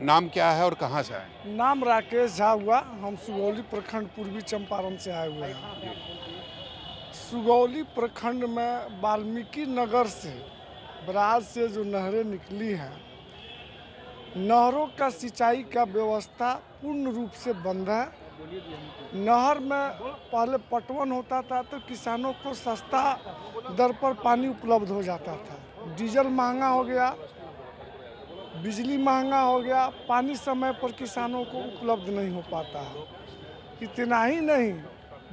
नाम क्या है और कहाँ से आए? नाम राकेश झा हुआ। हम सुगौली प्रखंड पूर्वी चंपारण से आए हुए हैं। सुगौली प्रखंड में वाल्मीकि नगर से बराज से जो नहरें निकली हैं, नहरों का सिंचाई का व्यवस्था पूर्ण रूप से बंद है। नहर में पहले पटवन होता था तो किसानों को सस्ता दर पर पानी उपलब्ध हो जाता था। डीजल महंगा हो गया, बिजली महंगा हो गया, पानी समय पर किसानों को उपलब्ध नहीं हो पाता है। इतना ही नहीं,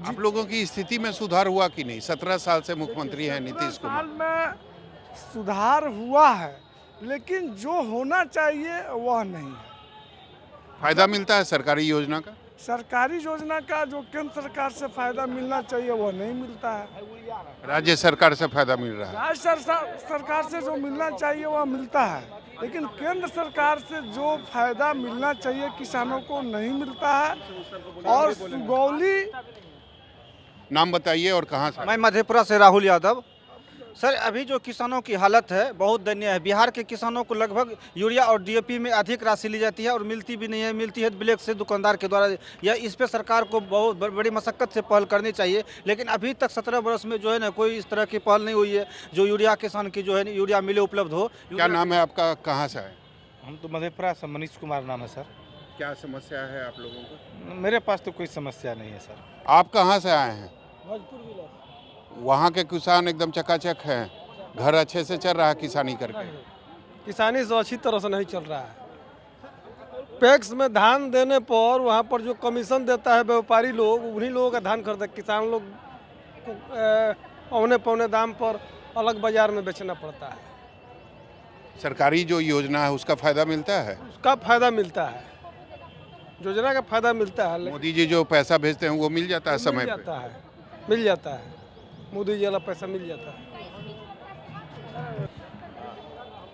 आप लोगों की स्थिति में सुधार हुआ कि नहीं? 17 साल से मुख्यमंत्री हैं 17 नीतीश साल कुमार। में सुधार हुआ है, लेकिन जो होना चाहिए वह नहीं है। फायदा मिलता है सरकारी योजना का? सरकारी योजना का जो केंद्र सरकार से फायदा मिलना चाहिए वह नहीं मिलता है। राज्य सरकार से फायदा मिल रहा है। राज्य सरकार से जो मिलना चाहिए वह मिलता है, लेकिन केंद्र सरकार से जो फायदा मिलना चाहिए किसानों को नहीं मिलता है। और सुगौली, नाम बताइए और कहाँ से? मैं मधेपुरा से राहुल यादव। सर, अभी जो किसानों की हालत है बहुत दयनीय है। बिहार के किसानों को लगभग यूरिया और डीएपी में अधिक राशि ली जाती है और मिलती भी नहीं है, मिलती है ब्लैक से दुकानदार के द्वारा। या इस पे सरकार को बहुत बड़ी मशक्कत से पहल करनी चाहिए, लेकिन अभी तक 17 वर्ष में जो है ना कोई इस तरह की पहल नहीं हुई है जो यूरिया किसान की जो है यूरिया मिले उपलब्ध हो। क्या नाम है आपका, कहाँ से आए? हम तो मधेपुरा से, मनीष कुमार नाम है सर। क्या समस्या है आप लोगों को? मेरे पास तो कोई समस्या नहीं है सर। आप कहाँ से आए हैं? वहाँ के किसान एकदम चकाचक हैं, घर अच्छे से चल रहा है किसानी करके? किसानी से अच्छी तरह से नहीं चल रहा है। पैक्स में धान देने पर वहाँ पर जो कमीशन देता है व्यापारी लोग, उन्हीं लोगों का धान खरीदते, किसान लोग को औने पौने दाम पर अलग बाजार में बेचना पड़ता है। सरकारी जो योजना है उसका फायदा मिलता है? उसका फायदा मिलता है, योजना का फायदा मिलता है, लेकिन मोदी जी जो पैसा भेजते हैं वो मिल जाता है समय पे? मिल जाता है, मोदी जी वाला पैसा मिल जाता है।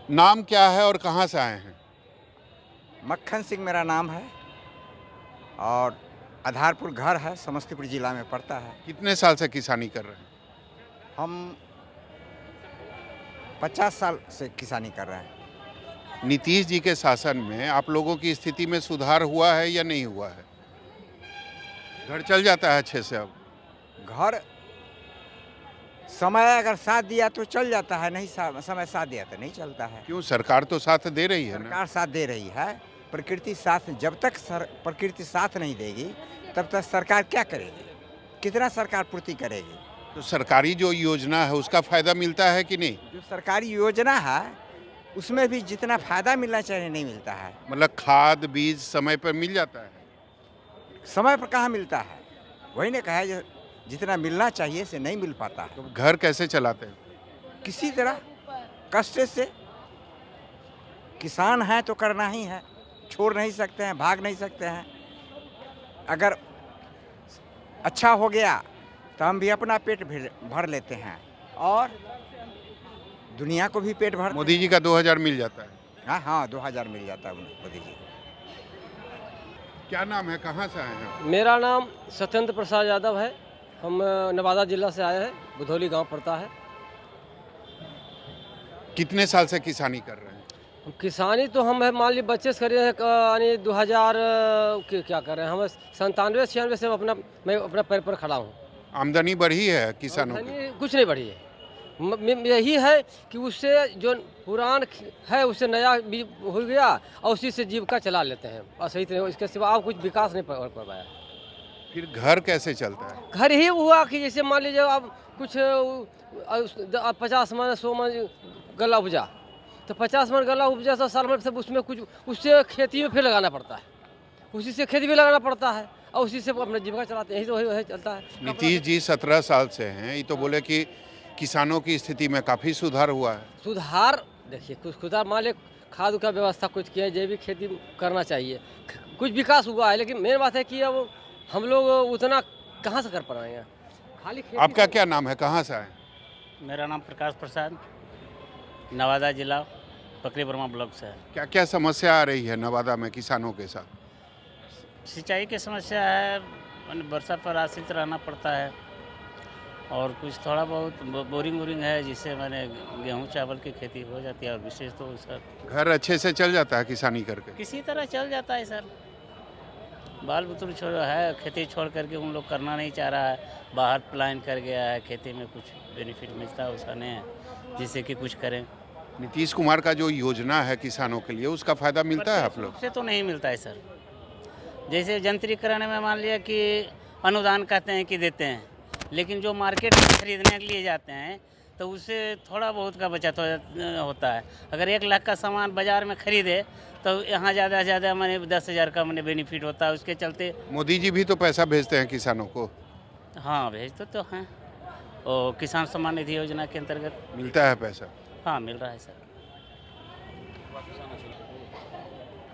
नाम क्या है और कहाँ से आए हैं? मक्खन सिंह मेरा नाम है और आधारपुर घर है, समस्तीपुर जिला में पड़ता है। कितने साल से किसानी कर रहे हैं? हम 50 साल से किसानी कर रहे हैं। नीतीश जी के शासन में आप लोगों की स्थिति में सुधार हुआ है या नहीं हुआ है? घर चल जाता है अच्छे से? अब घर समय अगर साथ दिया तो चल जाता है, नहीं समय साथ दिया तो नहीं चलता है। क्यों? सरकार तो साथ दे रही है ना? सरकार साथ दे रही है, प्रकृति साथ, जब तक प्रकृति साथ नहीं देगी तब तक सरकार क्या करेगी, कितना सरकार पूर्ति करेगी। तो सरकारी जो योजना है उसका फायदा मिलता है कि नहीं? जो सरकारी योजना है उसमें भी जितना फायदा मिलना चाहिए नहीं मिलता है। मतलब खाद बीज समय पर मिल जाता है? समय पर कहाँ मिलता है, वही ने कहा है जितना मिलना चाहिए से नहीं मिल पाता है। तो घर कैसे चलाते हैं? किसी तरह कष्ट से। किसान हैं तो करना ही है, छोड़ नहीं सकते हैं, भाग नहीं सकते हैं। अगर अच्छा हो गया तो हम भी अपना पेट भर लेते हैं और दुनिया को भी पेट भर। मोदी जी का 2000 मिल जाता है? हाँ, 2000 मिल जाता है मोदी जी। क्या नाम है, कहाँ से आए हैं? मेरा नाम सत्येंद्र प्रसाद यादव है। हम नवादा जिला से आए हैं, बुधौली गांव पड़ता है। कितने साल से किसानी कर रहे हैं? किसानी तो हम मान ली बच्चे से करे हैं, यानी 2000 क्या कर रहे हैं, हम 97-96 से मैं अपना पैर पर खड़ा हूँ। आमदनी बढ़ी है किसानों की? आमदनी कुछ नहीं बढ़ी है। यही है कि उससे जो पुरान है उससे नया भी हो गया और उसी से जीविका चला लेते हैं और सही तरह, इसके सिवा आप कुछ विकास नहीं कर पाया। फिर घर कैसे चलता है? घर ही हुआ कि जैसे मान लीजिए अब कुछ 50 मन 100 मन गला उपजा, तो 50 मन गला उपजा तो साल में सब उसमें कुछ उससे खेती में फिर लगाना पड़ता है, उसी से खेती भी लगाना पड़ता है और उसी से अपना जीविका चलाते हैं। यही तो चलता है। नीतीश जी 17 साल से हैं, ये तो बोले कि किसानों की स्थिति में काफ़ी सुधार हुआ है। सुधार देखिए, कुछ सुधार मान लिया, खाद का व्यवस्था कुछ किया, जैविक खेती करना चाहिए, कुछ विकास हुआ है, लेकिन मेन बात है कि अब हम लोग उतना कहाँ से कर पाएंगे। खाली आपका क्या नाम है, कहाँ से आए? मेरा नाम प्रकाश प्रसाद, नवादा जिला पकड़ी वर्मा ब्लॉक से है। क्या क्या समस्या आ रही है नवादा में किसानों के साथ? सिंचाई की समस्या है, वर्षा पर आश्रित रहना पड़ता है और कुछ थोड़ा बहुत बोरिंग वोरिंग है, जिससे मैंने गेहूँ चावल की खेती हो जाती है। और विशेष तो सर घर अच्छे से चल जाता है किसानी करके? किसी तरह चल जाता है सर। बाल बुतरू छोड़ है, खेती छोड़ करके उन लोग करना नहीं चाह रहा है, बाहर प्लान कर गया है, खेती में कुछ बेनिफिट मिलता है उसका नहीं है, जिससे कि कुछ करें। नीतीश कुमार का जो योजना है किसानों के लिए, उसका फायदा मिलता है आप लोग से? तो नहीं मिलता है सर। जैसे यंत्रीकरण में मान लिया कि अनुदान कहते हैं कि देते हैं, लेकिन जो मार्केट में खरीदने के लिए जाते हैं तो उससे थोड़ा बहुत का बचत होता है। अगर 1 लाख का सामान बाज़ार में खरीदे तो यहाँ ज़्यादा से ज़्यादा मैंने 10,000 का मैंने बेनिफिट होता है। उसके चलते मोदी जी भी तो पैसा भेजते हैं किसानों को। हाँ भेजते तो हैं, और किसान सम्मान निधि योजना के अंतर्गत मिलता है पैसा? हाँ मिल रहा है सर।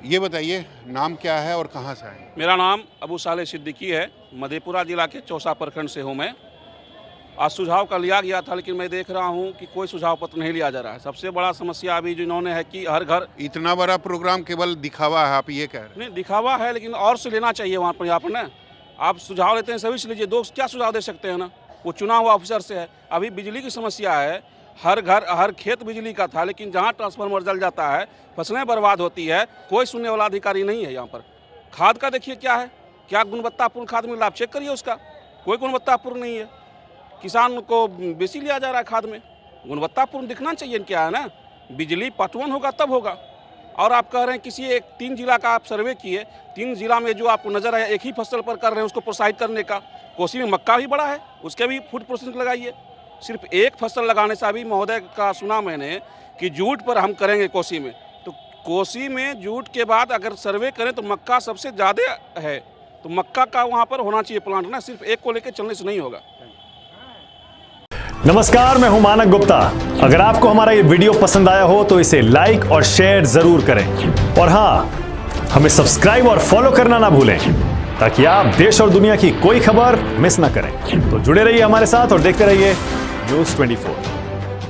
ये बताइए नाम क्या है और कहाँ से आए? मेरा नाम अबू साले सिद्दीकी है, मधेपुरा जिला के चौसा प्रखंड से हूँ मैं। आज सुझाव का लिया गया था, लेकिन मैं देख रहा हूँ कि कोई सुझाव पत्र नहीं लिया जा रहा है। सबसे बड़ा समस्या अभी जिन्होंने है कि हर घर, इतना बड़ा प्रोग्राम केवल दिखावा है, आप ये कह रहे हैं? नहीं दिखावा है, लेकिन और से लेना चाहिए वहाँ पर। यहाँ पर ना आप सुझाव लेते हैं सभी से लीजिए, दो क्या सुझाव दे सकते हैं ना, वो चुना हुआ ऑफिसर से है। अभी बिजली की समस्या है, हर घर हर खेत बिजली का था, लेकिन जहाँ ट्रांसफार्मर जल जाता है फसलें बर्बाद होती है, कोई सुनने वाला अधिकारी नहीं है यहाँ पर। खाद का देखिए क्या है, क्या गुणवत्तापूर्ण खाद मिल रहा है, आप चेक करिए उसका, कोई गुणवत्तापूर्ण नहीं है। किसान को बेसी लिया जा रहा है खाद में, गुणवत्तापूर्ण दिखना चाहिए क्या है ना। बिजली पटवन होगा तब होगा। और आप कह रहे हैं किसी 3 जिला का आप सर्वे किए, 3 जिला में जो आपको नजर आया एक ही फसल पर कर रहे हैं उसको प्रोत्साहित करने का। कोसी में मक्का भी बड़ा है, उसके भी फूड प्रोसेसिंग लगाइए। सिर्फ एक फसल लगाने से, अभी महोदय का सुना मैंने कि जूट पर हम करेंगे कोसी में, तो कोसी में जूट के बाद अगर सर्वे करें तो मक्का सबसे ज़्यादा है, तो मक्का का वहाँ पर होना चाहिए प्लांट ना, सिर्फ एक को लेकर चलने से नहीं होगा। नमस्कार, मैं हूं मानक गुप्ता। अगर आपको हमारा ये वीडियो पसंद आया हो तो इसे लाइक और शेयर जरूर करें, और हां, हमें सब्सक्राइब और फॉलो करना ना भूलें, ताकि आप देश और दुनिया की कोई खबर मिस ना करें। तो जुड़े रहिए हमारे साथ और देखते रहिए न्यूज़ 24।